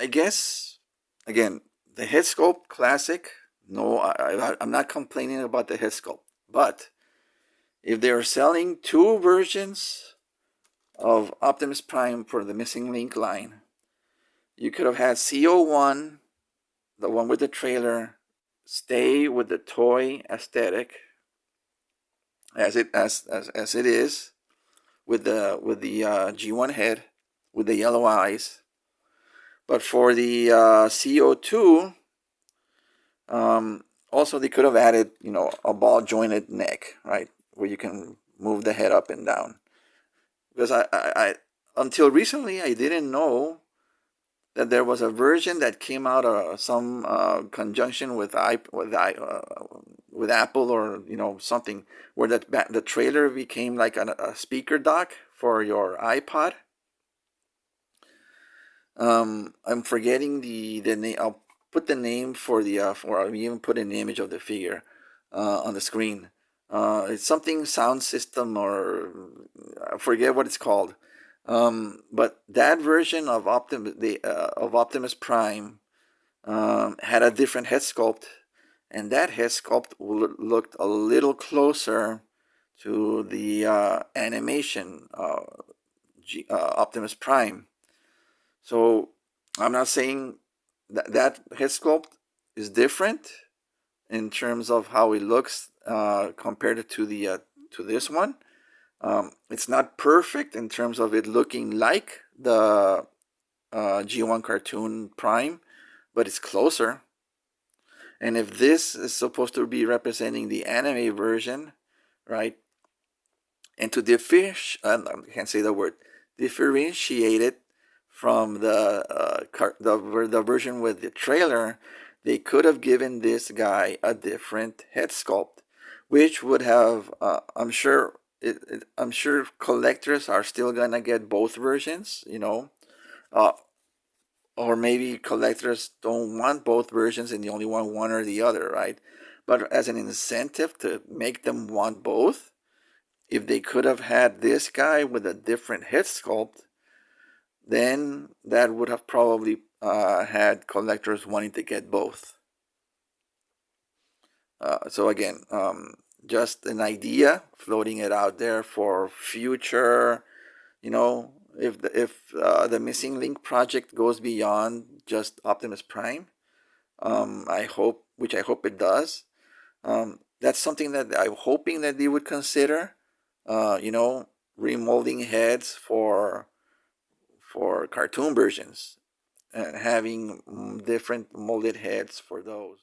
I guess, again, the head sculpt, classic. No, I'm not complaining about the head sculpt. But if they are selling two versions of Optimus Prime for the Missing Link line, you could have had C01, the one with the trailer, stay with the toy aesthetic as it is, with the G1 head with the yellow eyes. But for the C02, also they could have added, a ball jointed neck, right, where you can move the head up and down. Because I until recently I didn't know that there was a version that came out of some conjunction with Apple, or something, where the trailer became like a speaker dock for your iPod. I'm forgetting the name. I'll put the name for the I'll even put an image of the figure on the screen. It's something sound system, or I forget what it's called. But that version of Optimus Prime had a different head sculpt, and that head sculpt looked a little closer to the animation Optimus Prime. So I'm not saying that head sculpt is different in terms of how it looks compared to the to this one. It's not perfect in terms of it looking like the G1 cartoon Prime, but it's closer. And if this is supposed to be representing the anime version, right, and to I can't say the word, differentiate it from the version with the trailer, they could have given this guy a different head sculpt, which would have, I'm sure collectors are still gonna get both versions, or maybe collectors don't want both versions and they only want one or the other, right? But as an incentive to make them want both, if they could have had this guy with a different head sculpt, then that would have probably had collectors wanting to get both. So again, just an idea, floating it out there for future. If the Missing Link project goes beyond just Optimus Prime, I hope it does. That's something that I'm hoping that they would consider. Remolding heads for cartoon versions, and having different molded heads for those.